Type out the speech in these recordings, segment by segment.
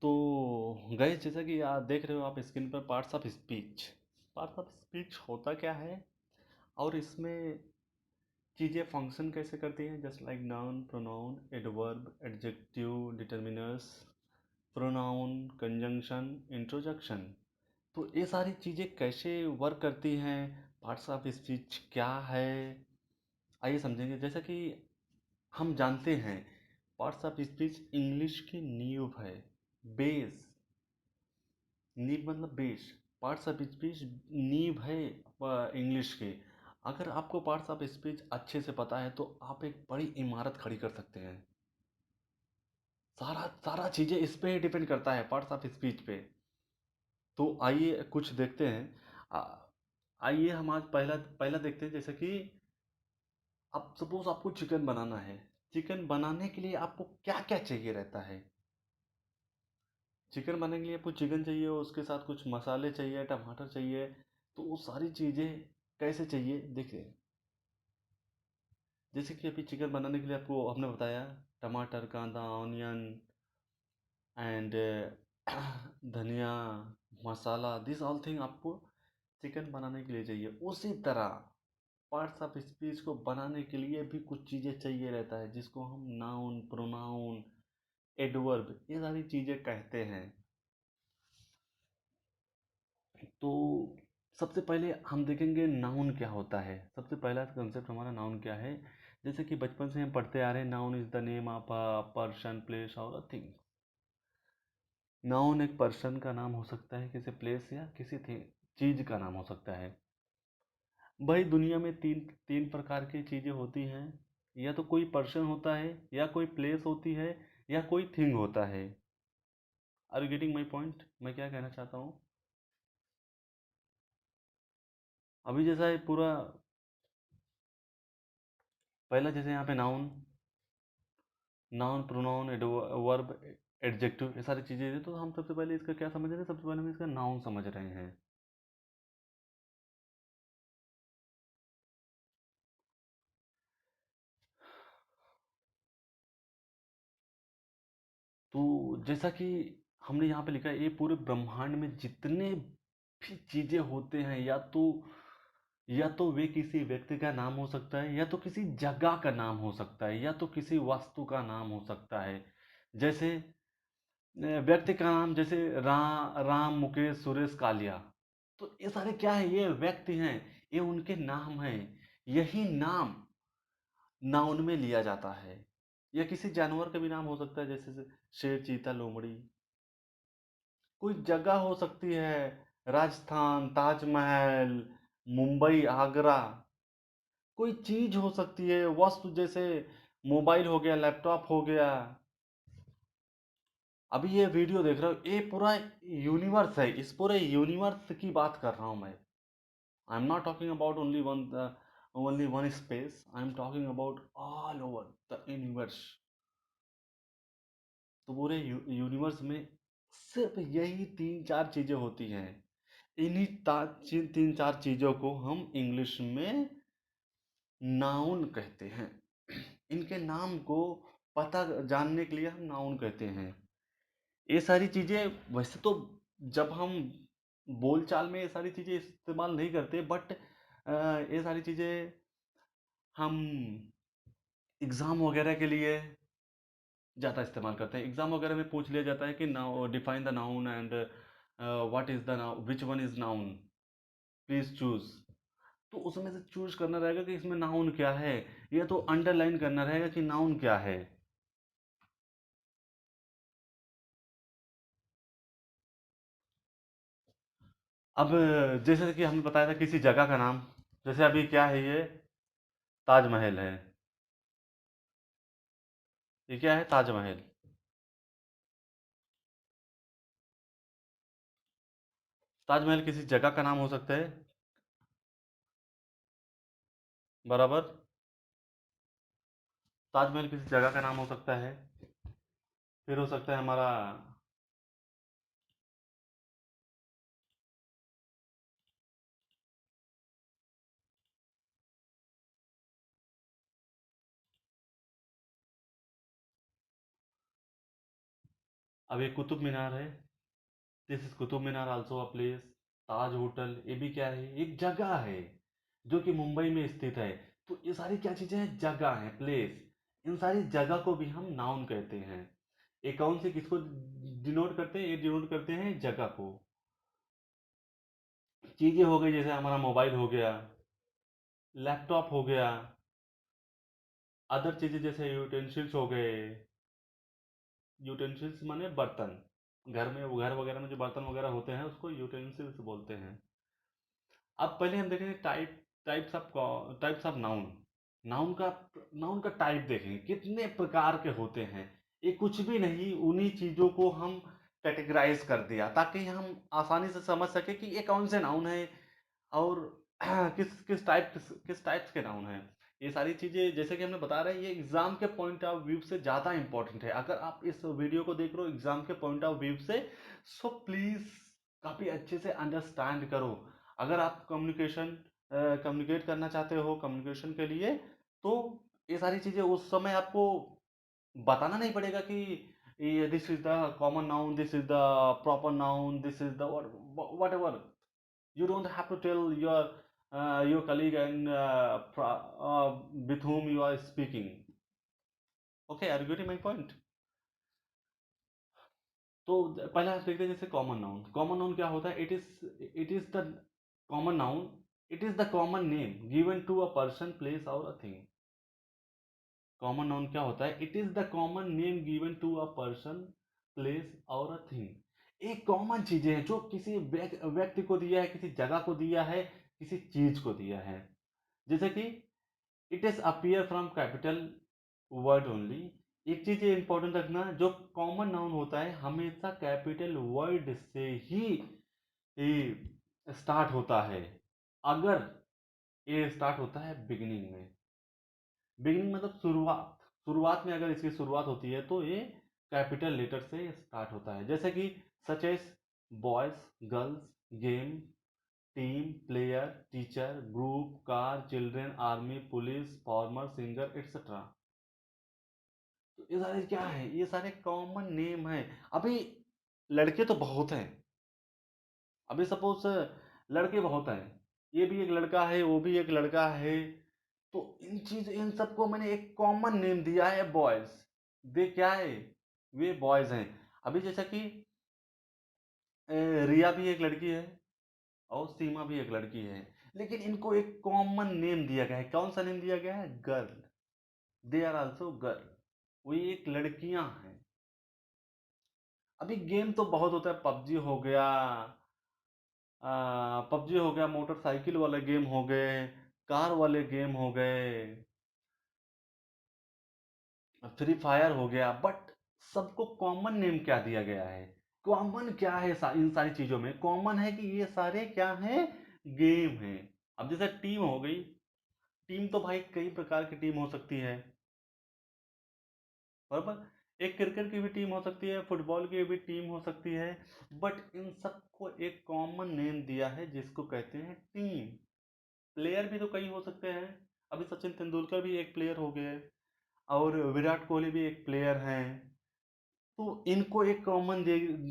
तो गाइस, जैसा कि आप देख रहे हो आप स्क्रीन पर पार्ट्स ऑफ स्पीच होता क्या है और इसमें चीज़ें फंक्शन कैसे करती हैं, just like noun, pronoun, adverb, adjective, determiners, pronoun, conjunction, interjection. तो ये सारी चीज़ें कैसे वर्क करती हैं, पार्ट्स ऑफ स्पीच क्या है, आइए समझेंगे। जैसा कि हम जानते हैं, पार्ट्स ऑफ स्पीच इंग्लिश की नींव है, बेस। नींव मतलब बेस। पार्ट्स ऑफ स्पीच नींव है इंग्लिश के। अगर आपको पार्ट्स ऑफ स्पीच अच्छे से पता है तो आप एक बड़ी इमारत खड़ी कर सकते हैं। सारा सारा चीज़ें इस पे ही डिपेंड करता है, पार्ट्स ऑफ स्पीच पे। तो आइए कुछ देखते हैं। आ- आइए हम आज पहला पहला देखते हैं। जैसे कि अब सपोज आपको चिकन बनाना है। चिकन बनाने के लिए आपको क्या क्या चाहिए रहता है। चिकन बनाने के लिए आपको चिकन चाहिए, उसके साथ कुछ मसाले चाहिए, टमाटर चाहिए। तो वो सारी चीज़ें कैसे चाहिए देखिए। जैसे कि अभी चिकन बनाने के लिए आपको हमने बताया, टमाटर, कांदा, ऑनियन एंड धनिया, मसाला, दिस ऑल थिंग आपको चिकन बनाने के लिए चाहिए। उसी तरह पार्ट्स ऑफ स्पीच को बनाने के लिए भी कुछ चीज़ें चाहिए रहता है, जिसको हम नाउन, प्रोनाउन, एडवर्ब, ये सारी चीज़ें कहते हैं। तो सबसे पहले हम देखेंगे नाउन क्या होता है। सबसे पहला कंसेप्ट हमारा नाउन क्या है। जैसे कि बचपन से हम पढ़ते आ रहे हैं, noun is the name of a person, place और अ थिंग। नाउन एक पर्सन का नाम हो सकता है, किसी प्लेस या किसी चीज का नाम हो सकता है। भाई दुनिया में तीन तीन प्रकार की चीजें होती हैं। या तो कोई पर्सन होता है, या कोई प्लेस होती है, या कोई थिंग होता है। Are you getting my point, मैं क्या कहना चाहता हूँ। अभी जैसा है पूरा, पहला जैसे यहाँ पे नाउन, प्रोनाउन, वर्ब, एडजेक्टिव, ये सारी चीजें हैं। तो हम सबसे पहले इसका क्या समझ रहे हैं, सबसे पहले हम इसका नाउन समझ रहे हैं। तो जैसा कि हमने यहाँ पे लिखा है, ये पूरे ब्रह्मांड में जितने भी चीजें होते हैं, या तो वे किसी व्यक्ति का नाम हो सकता है, या तो किसी जगह का नाम हो सकता है, या तो किसी वस्तु का नाम हो सकता है। जैसे व्यक्ति का नाम, जैसे राम, मुकेश, सुरेश, कालिया। तो ये सारे क्या है, ये व्यक्ति हैं, ये उनके नाम हैं। यही नाम नाउन में लिया जाता है। या किसी जानवर का भी नाम हो सकता है, जैसे शेर, चीता, लोमड़ी। कोई जगह हो सकती है, राजस्थान, ताजमहल, मुंबई, आगरा। कोई चीज हो सकती है, वस्तु, जैसे मोबाइल हो गया, लैपटॉप हो गया। अभी ये वीडियो देख रहे हो, ये पूरा यूनिवर्स है, इस पूरे यूनिवर्स की बात कर रहा हूं मैं। I am not talking about only one space, I am talking about all over the universe. तो पूरे यूनिवर्स में सिर्फ यही तीन चार चीजें होती हैं। इन्हीं तीन चार चीजों को हम इंग्लिश में नाउन कहते हैं। इनके नाम को पता जानने के लिए हम नाउन कहते हैं। ये सारी चीजें वैसे तो जब हम बोलचाल में ये सारी चीजें इस्तेमाल नहीं करते, बट ये सारी चीजें हम एग्जाम वगैरह के लिए ज़्यादा इस्तेमाल करते हैं। एग्जाम वगैरह में पूछ लिया जाता है कि now define the noun and what is the noun, which one is noun, please choose. तो उसमें से चूज करना रहेगा कि इसमें नाउन क्या है, या तो अंडरलाइन करना रहेगा कि नाउन क्या है। अब जैसे कि हमने बताया था किसी जगह का नाम, जैसे अभी क्या है ये, ताजमहल है। ये क्या है, ताजमहल। ताजमहल किसी जगह का नाम हो सकता है, बराबर। ताजमहल किसी जगह का नाम हो सकता है। फिर हो सकता है हमारा, अब एक कुतुब मीनार है, this is Qutub Minar also a place. Taj hotel, ये भी क्या है, एक जगह है जो कि मुंबई में स्थित है। तो ये सारी क्या चीजें हैं, जगह है, प्लेस। इन सारी जगह को भी हम नाउन कहते हैं। ये कौन से किसको डिनोट करते हैं, ये डिनोट करते हैं जगह को। चीजें हो गई जैसे हमारा मोबाइल हो गया, लैपटॉप हो गया, अदर चीजें जैसे यूटेंसिल्स हो गए। यूटेंसिल्स माने बर्तन, घर में, घर वगैरह में जो बर्तन वगैरह होते हैं उसको यूटेंसिल्स बोलते हैं। अब पहले हम देखेंगे टाइप्स ऑफ नाउन। नाउन का नाउन का टाइप देखेंगे कितने प्रकार के होते हैं। ये कुछ भी नहीं, उन्हीं चीजों को हम कैटेगराइज कर दिया ताकि हम आसानी से समझ सके कि ये कौन से नाउन है और किस टाइप्स के नाउन हैं। ये सारी चीजें जैसे कि हमने बता रहे हैं, ये एग्जाम के पॉइंट ऑफ व्यू से ज्यादा इंपॉर्टेंट है। अगर आप इस वीडियो को देख रहे हो एग्जाम के पॉइंट ऑफ व्यू से, सो प्लीज काफी अच्छे से अंडरस्टैंड करो। अगर आप कम्युनिकेट करना चाहते हो कम्युनिकेशन के लिए, तो ये सारी चीजें उस समय आपको बताना नहीं पड़ेगा कि ये this is the common noun, this is the proper noun, this is the what ever. You don't have to tell your colleague and with whom you are speaking. Okay, are you getting my point? तो पहले आप देखते हैं जैसे common noun. Common noun क्या होता है, it is the common noun, it is the common name given to a person, place और अ थिंग। कॉमन नाउन क्या होता है, it is the common name given to a person, place और a thing. एक common चीजें हैं जो किसी व्यक्ति को दिया है, किसी जगह को दिया है, किसी चीज को दिया है। जैसे कि it is appear from capital word only. एक चीज ये इंपॉर्टेंट रखना, जो कॉमन नाउन होता है हमेशा कैपिटल वर्ड से ही स्टार्ट होता है। अगर ये स्टार्ट होता है बिगिनिंग में, बिगिनिंग मतलब शुरुआत, शुरुआत में अगर इसकी शुरुआत होती है तो ये कैपिटल लेटर से स्टार्ट होता है। जैसे कि such as boys, girls, game, team, player, teacher, group, car, children, army, police, farmer, singer, etcetera. तो ये सारे क्या है, ये सारे कॉमन नेम है। अभी लड़के तो बहुत हैं, अभी सपोज लड़के बहुत हैं, ये भी एक लड़का है, वो भी एक लड़का है। तो इन सबको मैंने एक कॉमन नेम दिया है, बॉयज। वे क्या है, वे बॉयज हैं। अभी जैसा कि रिया भी एक लड़की है और सीमा भी एक लड़की है, लेकिन इनको एक कॉमन नेम दिया गया है। कौन सा नेम दिया गया है, girl. They are also girl, वो एक लड़कियां हैं। अभी गेम तो बहुत होता है, पबजी हो गया, मोटरसाइकिल वाले गेम हो गए, कार वाले गेम हो गए, फ्री फायर हो गया। बट सबको कॉमन नेम क्या दिया गया है, कॉमन क्या है, इन सारी चीजों में कॉमन है कि ये सारे क्या हैं, गेम हैं। अब जैसे टीम हो गई, टीम तो भाई कई प्रकार की टीम हो सकती है, बराबर। एक क्रिकेट की भी टीम हो सकती है, फुटबॉल की भी टीम हो सकती है। बट इन सबको एक कॉमन नेम दिया है जिसको कहते हैं टीम। प्लेयर भी तो कई हो सकते हैं, अभी सचिन तेंदुलकर भी एक प्लेयर हो गए और विराट कोहली भी एक प्लेयर हैं। तो इनको एक कॉमन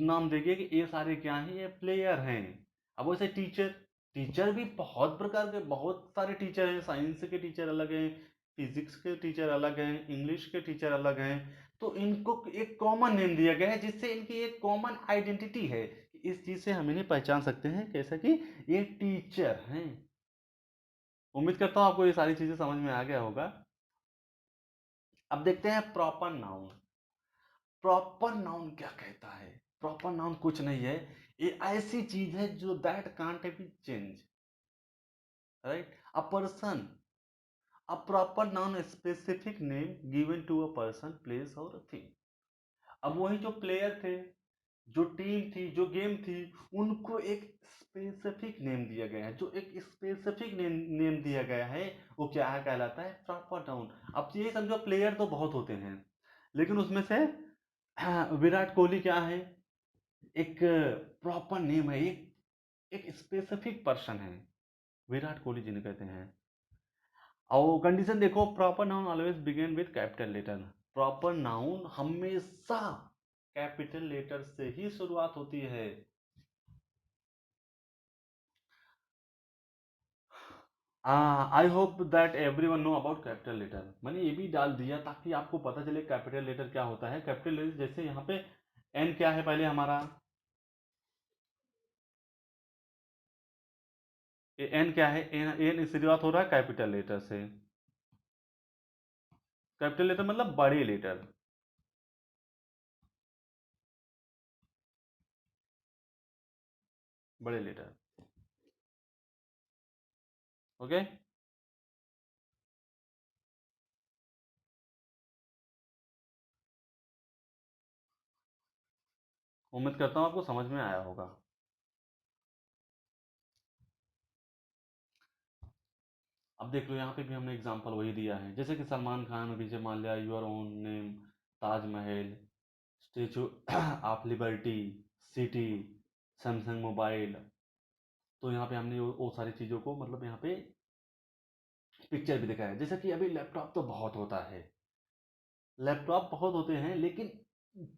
नाम देंगे कि ये सारे क्या हैं, ये प्लेयर हैं। अब वैसे टीचर, टीचर भी बहुत प्रकार के, बहुत सारे टीचर हैं। साइंस के टीचर अलग हैं, फिजिक्स के टीचर अलग हैं, इंग्लिश के टीचर अलग हैं। तो इनको एक कॉमन नेम दिया गया है जिससे इनकी एक कॉमन आइडेंटिटी है। इस चीज से हम इन्हें पहचान सकते हैं कैसे कि ये टीचर हैं। उम्मीद करता हूँ आपको ये सारी चीजें समझ में आ गया होगा। अब देखते हैं प्रॉपर नाउन। प्रॉपर नाउन क्या कहता है, प्रॉपर नाउन कुछ नहीं है, ये ऐसी चीज है जो that can't be change, right. A person, a proper noun specific name given to a person, place और थिंग। अब वही जो प्लेयर थे, जो टीम थी, जो गेम थी, उनको एक स्पेसिफिक नेम दिया गया है। जो एक स्पेसिफिक नेम दिया गया है वो क्या है, कहलाता है प्रॉपर नाउन। अब ये समझो प्लेयर तो बहुत होते हैं, लेकिन उसमें से विराट कोहली क्या है, एक प्रॉपर नेम है, एक स्पेसिफिक पर्सन है, विराट कोहली जिन्हें कहते हैं। और कंडीशन देखो, proper noun always begin with capital letter. Proper noun हमेशा कैपिटल लेटर से ही शुरुआत होती है। I hope that everyone know about capital letter. मैंने ये भी डाल दिया ताकि आपको पता चले कैपिटल लेटर क्या होता है। कैपिटल लेटर जैसे यहाँ पे एन क्या है पहले हमारा, एन क्या है, एन एन शुरुआत हो रहा है कैपिटल लेटर से। कैपिटल लेटर मतलब बड़े लेटर, बड़े लेटर। ओके, उम्मीद करता हूँ आपको समझ में आया होगा। अब देख लो यहाँ पे भी हमने एग्जांपल वही दिया है, जैसे कि Salman Khan, Vijay Mallya, your own name, Taj Mahal, statue of liberty, city, Samsung mobile. तो यहाँ पे हमने वो सारी चीज़ों को मतलब यहाँ पे पिक्चर भी दिखाया है। जैसे कि अभी लैपटॉप तो बहुत होता है, लैपटॉप बहुत होते हैं, लेकिन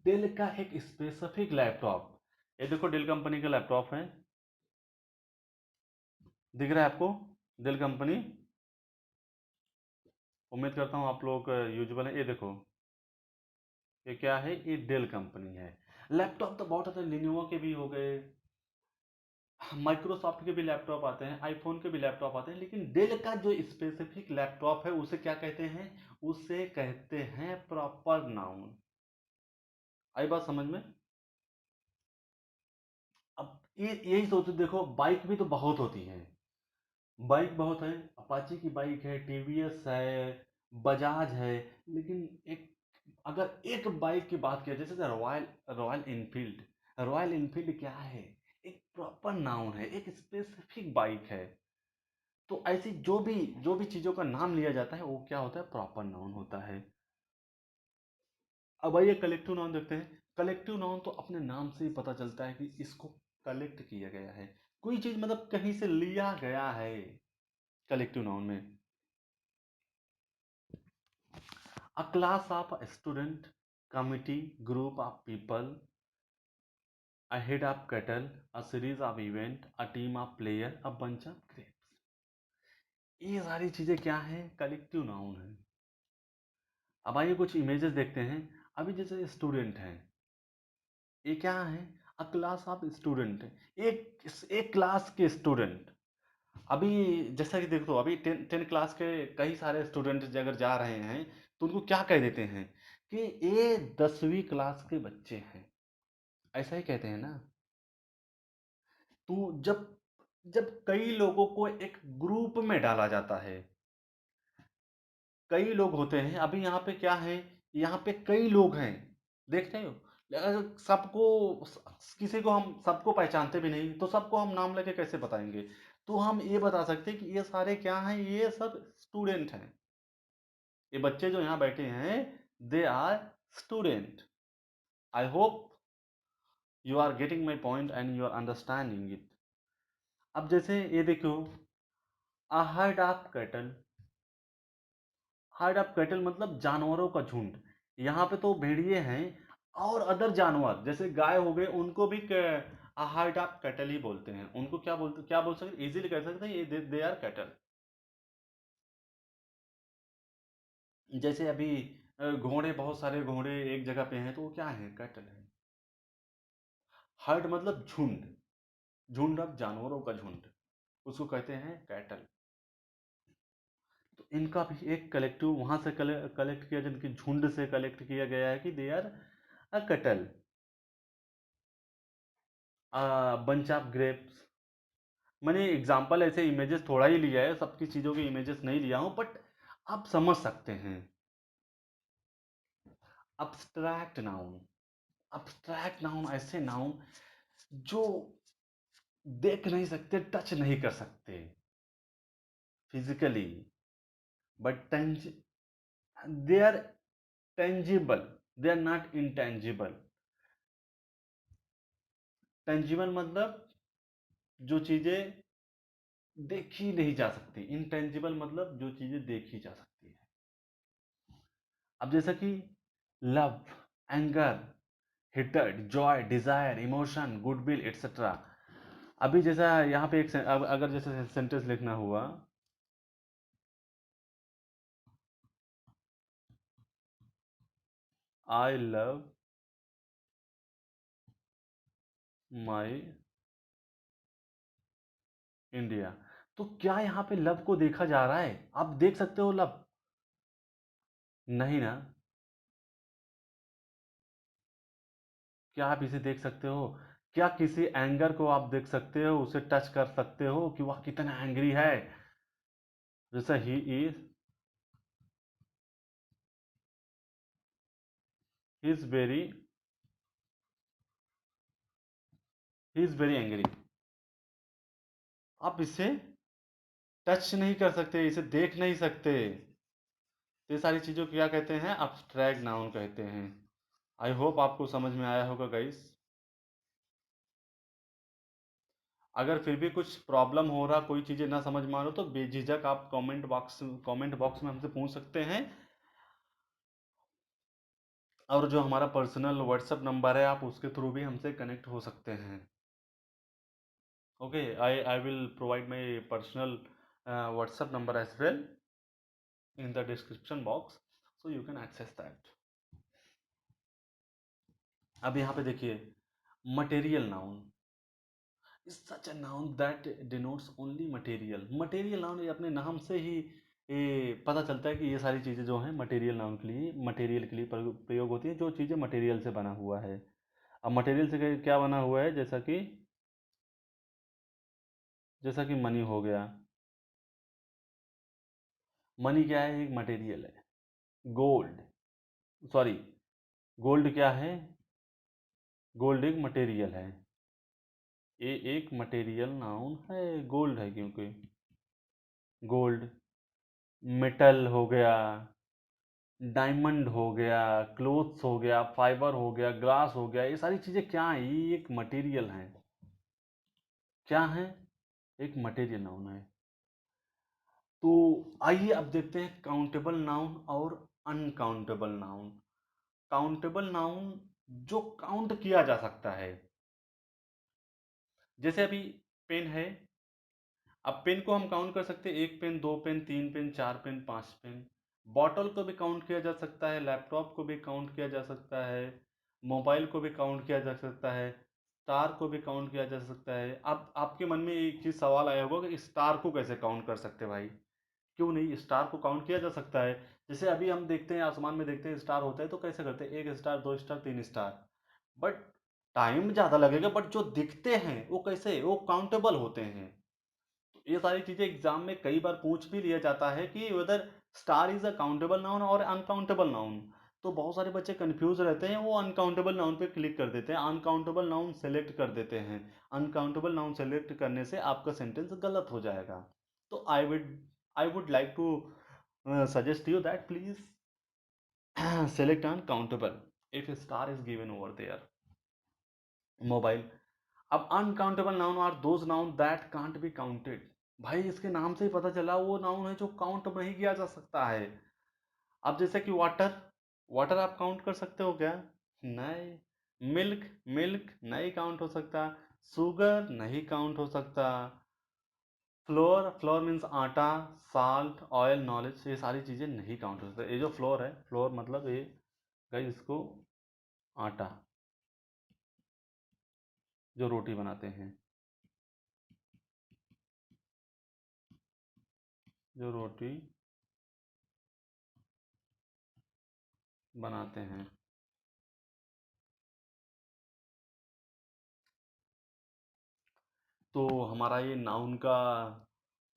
डेल का एक स्पेसिफिक लैपटॉप, ये देखो डेल कंपनी का लैपटॉप है, दिख रहा है आपको, डेल कंपनी। उम्मीद करता हूँ आप लोग यूजुअल है। ये देखो, ये क्या है, ये डेल कंपनी है। लैपटॉप तो बहुत होते हैं, लिनोवा के भी हो गए, माइक्रोसॉफ्ट के भी लैपटॉप आते हैं, आईफोन के भी लैपटॉप आते हैं, लेकिन डेल का जो स्पेसिफिक लैपटॉप है उसे क्या कहते हैं, उसे कहते हैं प्रॉपर नाउन। आई बात समझ में? अब ये यही सोचो, देखो बाइक भी तो बहुत होती है, बाइक बहुत है, अपाची की बाइक है, टीवीएस है, बजाज है, लेकिन एक, अगर एक बाइक की बात किया जैसे royal royal Enfield, royal Enfield क्या है, एक प्रॉपर नाउन है, एक स्पेसिफिक बाइक है। तो ऐसी जो भी चीज़ों का नाम लिया जाता है वो क्या होता है, प्रॉपर नाउन होता है। अब आइए कलेक्टिव नाउन देखते हैं। कलेक्टिव नाउन तो अपने नाम से ही पता चलता है कि इसको कलेक्ट किया गया है, कोई चीज़ मतलब कहीं से लिया गया है कलेक्टिव नाउन में। A class of student, committee, group of people, a head of cattle, a series of event, a team of player, a bunch of grapes। ये सारी चीजें क्या हैं, कलेक्टिव नाउन है। अब आइए कुछ इमेजेस देखते हैं। अभी जैसे स्टूडेंट हैं, ये क्या है, अ क्लास ऑफ स्टूडेंट, एक क्लास के स्टूडेंट। अभी जैसा कि देखो, अभी टेन क्लास के कई सारे स्टूडेंट अगर जा रहे हैं तो उनको क्या कह देते हैं कि ये 10वीं क्लास के बच्चे हैं, ऐसा ही कहते हैं ना। तो जब जब कई लोगों को एक ग्रुप में डाला जाता है, कई लोग होते हैं, अभी यहाँ पे क्या है, यहाँ पे कई लोग हैं, देख रहे हो, सबको, किसी को हम सबको पहचानते भी नहीं, तो सबको हम नाम लेके कैसे बताएंगे। तो हम ये बता सकते हैं कि ये सारे क्या हैं, ये सब स्टूडेंट हैं, ये बच्चे जो यहाँ बैठे हैं, they are student. I hope you are getting my point and you are understanding it. अब जैसे ये देखो, a herd of cattle, herd of cattle मतलब जानवरों का झुंड। यहाँ पे तो भेड़िए हैं, और अदर जानवर जैसे गाय हो गए उनको भी हर्ड ऑफ कैटल ही बोलते हैं। उनको क्या बोलते, क्या बोल सकते, इजीली कह सकते हैं ये दे आर कैटल। जैसे अभी घोड़े, बहुत सारे घोड़े एक जगह पे हैं तो वो क्या है, कैटल है। हर्ड मतलब झुंड, झुंड ऑफ जानवरों का झुंड, उसको कहते हैं कैटल। तो इनका भी एक कलेक्टिव वहां से कलेक्ट किया, जिनकी झुंड से कलेक्ट किया गया है कि they are a cattle. Bunch of grapes, मैंने एग्जांपल ऐसे इमेजेस थोड़ा ही लिया है, सबकी चीज़ों के इमेजेस नहीं लिया हूँ, बट आप समझ सकते हैं। अब्स्ट्रैक्ट नाउन, अब्स्ट्रैक्ट नाउन ऐसे नाउन जो देख नहीं सकते, टच नहीं कर सकते physically, but they are tangible, they are not intangible. Tangible मतलब जो चीज़ें देखी नहीं जा सकती, इंटेंजिबल मतलब जो चीज़ें देखी जा सकती है। अब जैसा कि love, anger, hated, joy, desire, emotion, goodwill etcetera. अभी जैसा यहाँ पे अगर जैसे सेंटेंस लिखना हुआ, आई लव माई इंडिया, तो क्या यहाँ पे लव को देखा जा रहा है? आप देख सकते हो लव? नहीं ना। क्या आप इसे देख सकते हो? क्या किसी एंगर को आप देख सकते हो, उसे टच कर सकते हो कि वह कितना एंग्री है? जैसा ही इज वेरी एंग्री। आप इसे टच नहीं कर सकते, इसे देख नहीं सकते। तो ये सारी चीज़ों को क्या कहते हैं? अब्स्ट्रैक्ट नाउन कहते हैं। आई होप आपको समझ में आया होगा गाइस। अगर फिर भी कुछ प्रॉब्लम हो रहा, कोई चीज़ें ना समझ में आ रहा, तो बेझिझक आप कमेंट बॉक्स में हमसे पूछ सकते हैं। और जो हमारा पर्सनल व्हाट्सएप नंबर है, आप उसके थ्रू भी हमसे कनेक्ट हो सकते हैं। Okay, I will provide my personal WhatsApp number as well in the description box, so you can access that. अब यहाँ पे देखिए, material noun is such a noun that denotes only material. Material noun, ये अपने नाम से ही पता चलता है कि ये सारी चीज़ें जो हैं मटेरियल के लिए प्रयोग होती हैं, जो चीज़ें मटेरियल से बना हुआ है। अब मटेरियल से क्या बना हुआ है? जैसा कि मनी हो गया। मनी क्या है? एक मटेरियल है। गोल्ड, सॉरी, गोल्ड क्या है? गोल्ड एक मटेरियल है। ये एक मटेरियल नाउन है, गोल्ड है क्योंकि गोल्ड। मेटल हो गया, डायमंड हो गया, क्लोथ्स हो गया, फाइबर हो गया, ग्लास हो गया, ये सारी चीज़ें क्या हैं? ये एक मटेरियल हैं। क्या है? एक मटेरियल नाउन है। तो आइए अब देखते हैं काउंटेबल नाउन और अनकाउंटेबल नाउन। काउंटेबल नाउन, जो काउंट किया जा सकता है। जैसे अभी पेन है। अब पेन को हम काउंट कर सकते हैं, एक पेन, दो पेन, तीन पेन, चार पेन, पांच पेन। बॉटल को भी काउंट किया जा सकता है, लैपटॉप को भी काउंट किया जा सकता है, मोबाइल को भी काउंट किया जा सकता है, स्टार को भी काउंट किया जा सकता है। अब आपके मन में एक चीज सवाल आया होगा कि स्टार को कैसे काउंट कर सकते हैं भाई? क्यों नहीं, स्टार को काउंट किया जा सकता है। जैसे अभी हम देखते हैं, आसमान में देखते हैं स्टार होता है, तो कैसे करते हैं? एक स्टार, दो स्टार, तीन स्टार। बट टाइम ज्यादा लगेगा, बट जो दिखते हैं वो कैसे, वो काउंटेबल होते हैं। ये सारी चीजें एग्जाम में कई बार पूछ भी लिया जाता है कि whether star is a countable noun और अनकाउंटेबल नाउन। तो बहुत सारे बच्चे कंफ्यूज रहते हैं, वो अनकाउंटेबल नाउन पे क्लिक कर देते हैं, अनकाउंटेबल नाउन सेलेक्ट कर देते हैं। अनकाउंटेबल नाउन सेलेक्ट करने से आपका सेंटेंस गलत हो जाएगा। तो I would like to suggest you that please select uncountable if a star is given over there. Mobile. अब uncountable noun are those noun that can't be counted. भाई इसके नाम से ही पता चला, वो नाउन है जो काउंट नहीं किया जा सकता है। अब जैसे कि वाटर, वाटर आप काउंट कर सकते हो क्या? नहीं। मिल्क, मिल्क नहीं काउंट हो सकता। शुगर नहीं काउंट हो सकता। फ्लोर, फ्लोर मीन्स आटा। साल्ट, ऑयल, नॉलेज, ये सारी चीज़ें नहीं काउंट हो सकता। ये जो फ्लोर है, फ्लोर मतलब ये गाइस, इसको आटा, जो रोटी बनाते हैं, जो रोटी बनाते हैं। तो हमारा ये नाउन का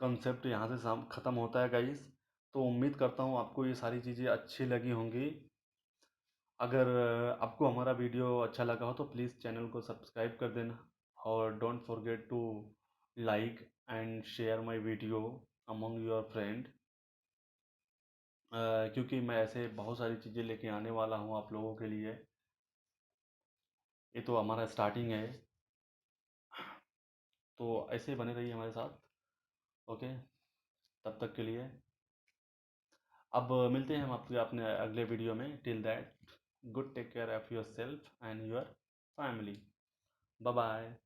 कंसेप्ट यहाँ से ख़त्म होता है गाइस। तो उम्मीद करता हूँ आपको ये सारी चीज़ें अच्छी लगी होंगी। अगर आपको हमारा वीडियो अच्छा लगा हो तो प्लीज़ चैनल को सब्सक्राइब कर देना, और don't forget to like and share my video among your friend. क्योंकि मैं ऐसे बहुत सारी चीज़ें लेके आने वाला हूँ आप लोगों के लिए। ये तो हमारा स्टार्टिंग है। तो ऐसे बने रहिए हमारे साथ। ओके, तब तक के लिए अब मिलते हैं हम आपके अपने अगले वीडियो में। Till that, Good, take care of yourself and your family. Bye bye.